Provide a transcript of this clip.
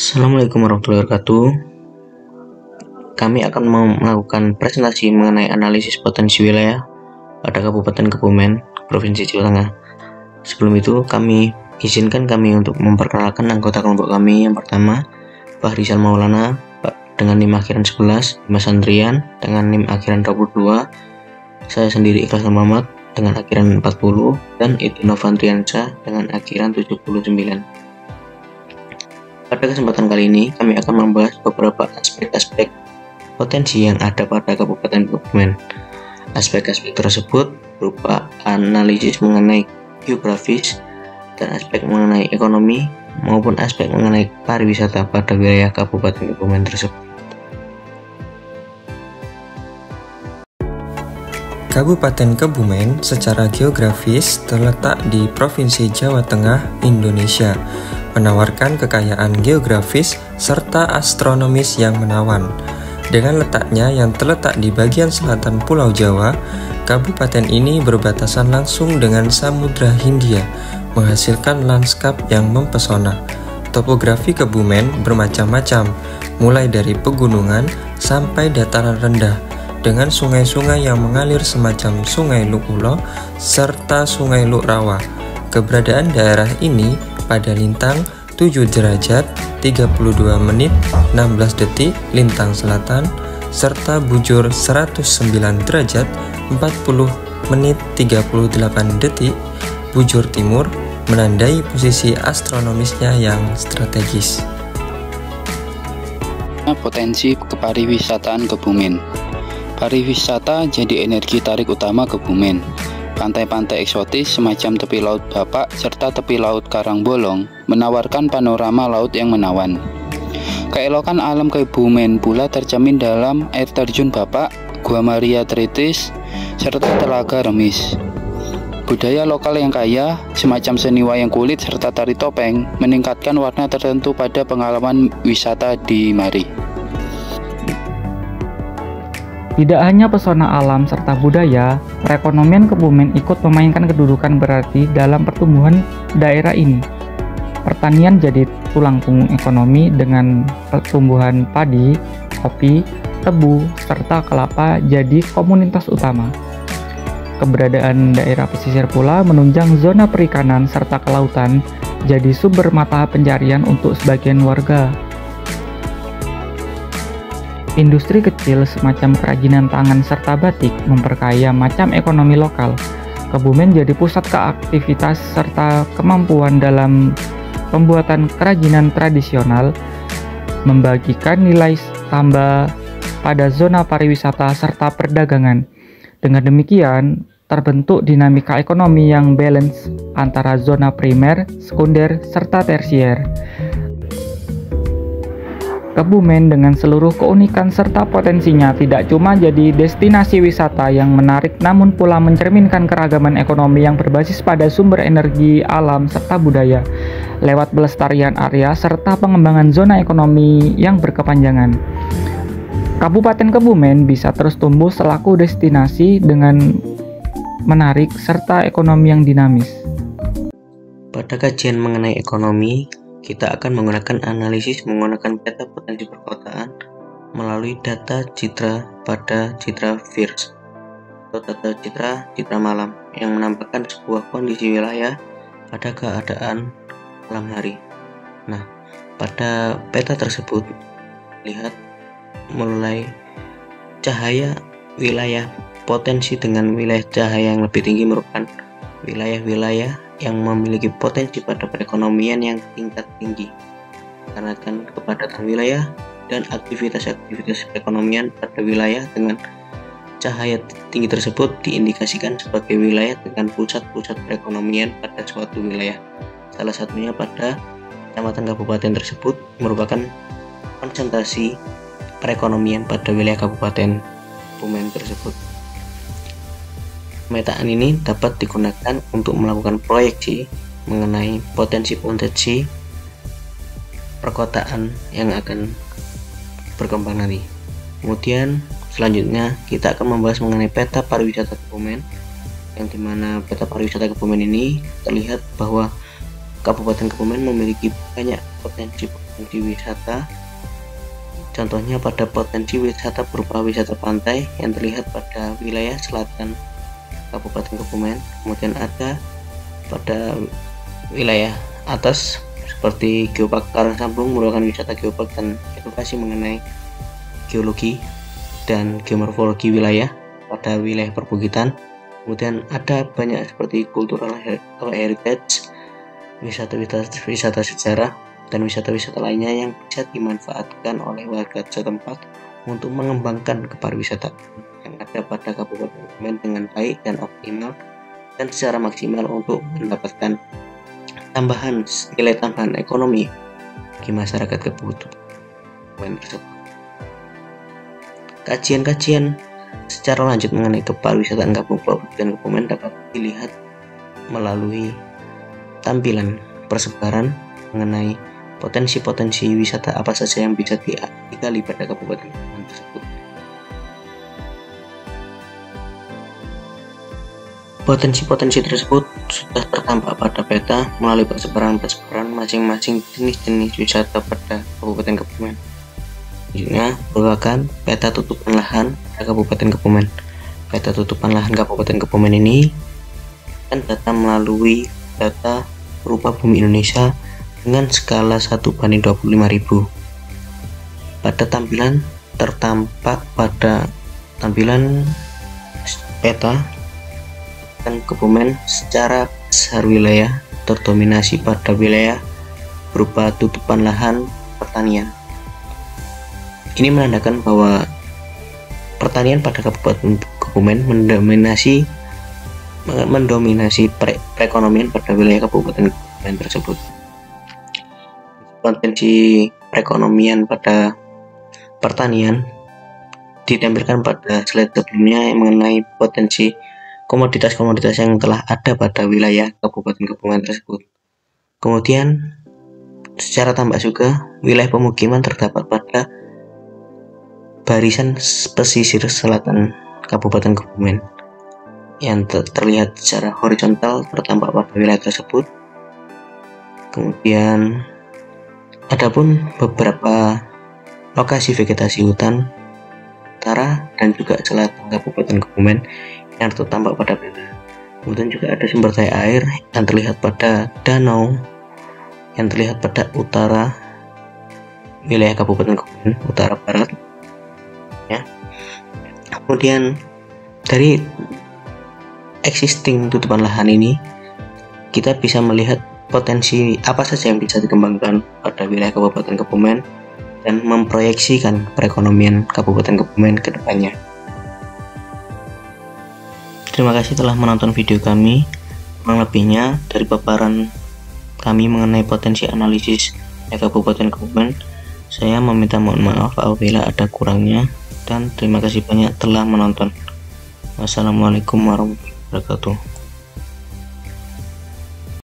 Assalamualaikum warahmatullahi wabarakatuh. Kami akan melakukan presentasi mengenai analisis potensi wilayah pada Kabupaten Kebumen, Provinsi Jawa Tengah. Sebelum itu, izinkan kami untuk memperkenalkan anggota kelompok kami. Yang pertama, Pak Rizal Maulana dengan NIM akhiran 11, Mas Andrian dengan NIM akhiran 22, saya sendiri Ikhlas Muhammad dengan akhiran 40, dan Ibnu Novantriansa dengan akhiran 79. Pada kesempatan kali ini, kami akan membahas beberapa aspek-aspek potensi yang ada pada Kabupaten Kebumen. Aspek-aspek tersebut berupa analisis mengenai geografis dan aspek mengenai ekonomi maupun aspek mengenai pariwisata pada wilayah Kabupaten Kebumen tersebut. Kabupaten Kebumen secara geografis terletak di Provinsi Jawa Tengah, Indonesia, menawarkan kekayaan geografis serta astronomis yang menawan. Dengan letaknya yang terletak di bagian selatan Pulau Jawa, kabupaten ini berbatasan langsung dengan Samudra Hindia, menghasilkan lanskap yang mempesona. Topografi Kebumen bermacam-macam, mulai dari pegunungan sampai dataran rendah, dengan sungai-sungai yang mengalir semacam Sungai Luk Ulo serta Sungai Luk Rawa. Keberadaan daerah ini pada lintang 7 derajat 32 menit 16 detik lintang selatan serta bujur 109 derajat 40 menit 38 detik bujur timur, menandai posisi astronomisnya yang strategis. Potensi kepariwisataan Kebumen. Pariwisata jadi energi tarik utama Kebumen. Pantai-pantai eksotis semacam tepi laut Bapak serta tepi laut Karangbolong menawarkan panorama laut yang menawan. Keelokan alam Kebumen pula tercermin dalam air terjun Bapak, Gua Maria Tritis, serta Telaga Remis. Budaya lokal yang kaya, semacam seni wayang kulit serta tari topeng, meningkatkan warna tertentu pada pengalaman wisata di mari. Tidak hanya pesona alam serta budaya, perekonomian Kebumen ikut memainkan kedudukan berarti dalam pertumbuhan daerah ini. Pertanian jadi tulang punggung ekonomi dengan pertumbuhan padi, kopi, tebu, serta kelapa jadi komoditas utama. Keberadaan daerah pesisir pula menunjang zona perikanan serta kelautan jadi sumber mata pencarian untuk sebagian warga. Industri kecil semacam kerajinan tangan serta batik memperkaya macam ekonomi lokal. Kebumen jadi pusat keaktivitas serta kemampuan dalam pembuatan kerajinan tradisional, membagikan nilai tambah pada zona pariwisata serta perdagangan. Dengan demikian, terbentuk dinamika ekonomi yang balance antara zona primer, sekunder, serta tersier. Kebumen dengan seluruh keunikan serta potensinya tidak cuma jadi destinasi wisata yang menarik namun pula mencerminkan keragaman ekonomi yang berbasis pada sumber energi alam serta budaya lewat pelestarian area serta pengembangan zona ekonomi yang berkepanjangan. Kabupaten Kebumen bisa terus tumbuh selaku destinasi dengan menarik serta ekonomi yang dinamis. Pada kajian mengenai ekonomi, kita akan menggunakan analisis menggunakan peta potensi perkotaan melalui data citra pada citra VIRS atau data citra malam yang menampilkan sebuah kondisi wilayah pada keadaan malam hari. Nah, pada peta tersebut lihat mulai cahaya wilayah potensi dengan wilayah cahaya yang lebih tinggi merupakan wilayah-wilayah yang memiliki potensi pada perekonomian yang tingkat tinggi karena kepadatan wilayah dan aktivitas-aktivitas perekonomian pada wilayah dengan cahaya tinggi tersebut diindikasikan sebagai wilayah dengan pusat-pusat perekonomian pada suatu wilayah. Salah satunya pada kecamatan kabupaten tersebut merupakan konsentrasi perekonomian pada wilayah Kabupaten Kebumen tersebut. Pemetaan ini dapat digunakan untuk melakukan proyeksi mengenai potensi-potensi perkotaan yang akan berkembang nanti. Kemudian selanjutnya kita akan membahas mengenai peta pariwisata Kebumen, yang dimana peta pariwisata Kebumen ini terlihat bahwa Kabupaten Kebumen memiliki banyak potensi potensi wisata. Contohnya pada potensi wisata berupa wisata pantai yang terlihat pada wilayah selatan Kabupaten Kebumen. Kemudian ada pada wilayah atas seperti Geopark Karangsambung merupakan wisata geopark dan edukasi mengenai geologi dan geomorfologi wilayah pada wilayah perbukitan. Kemudian ada banyak seperti cultural heritage, wisata sejarah, dan wisata-wisata lainnya yang bisa dimanfaatkan oleh warga setempat untuk mengembangkan kepariwisataan yang ada pada Kabupaten Kebumen dengan baik dan optimal dan secara maksimal untuk mendapatkan nilai tambahan ekonomi bagi masyarakat Kebumen tersebut. Kajian-kajian secara lanjut mengenai kepariwisataan Kabupaten Kebumen dapat dilihat melalui tampilan persebaran mengenai potensi-potensi wisata apa saja yang bisa digali pada Kabupaten Kebumen tersebut. Potensi-potensi tersebut sudah tertampak pada peta melalui persebaran masing-masing jenis-jenis wisata pada Kabupaten Kebumen. Selanjutnya merupakan peta tutupan lahan pada Kabupaten Kebumen. Peta tutupan lahan Kabupaten Kebumen ini kan data melalui data berupa bumi Indonesia dengan skala 1:25.000. Pada tampilan tertampak pada tampilan peta dan Kebumen secara besar wilayah terdominasi pada wilayah berupa tutupan lahan pertanian. Ini menandakan bahwa pertanian pada Kabupaten Kebumen mendominasi perekonomian pada wilayah Kabupaten Kebumen tersebut. Potensi perekonomian pada pertanian ditampilkan pada slide sebelumnya yang mengenai potensi komoditas-komoditas yang telah ada pada wilayah Kabupaten Kebumen tersebut. Kemudian secara tambah juga wilayah pemukiman terdapat pada barisan pesisir selatan Kabupaten Kebumen yang terlihat secara horizontal tertampak pada wilayah tersebut. Kemudian adapun beberapa lokasi vegetasi hutan utara dan juga selatan Kabupaten Kebumen yang tertampak pada peta. Kemudian juga ada sumber daya air yang terlihat pada danau yang terlihat pada utara wilayah Kabupaten Kebumen, utara barat. Ya. Kemudian dari existing tutupan lahan ini kita bisa melihat potensi apa saja yang bisa dikembangkan pada wilayah Kabupaten Kebumen dan memproyeksikan perekonomian Kabupaten Kebumen ke depannya. Terima kasih telah menonton video kami. Kurang lebihnya dari paparan kami mengenai potensi analisis Kabupaten Kebumen, saya meminta mohon maaf apabila ada kurangnya, dan terima kasih banyak telah menonton. Wassalamualaikum warahmatullahi wabarakatuh.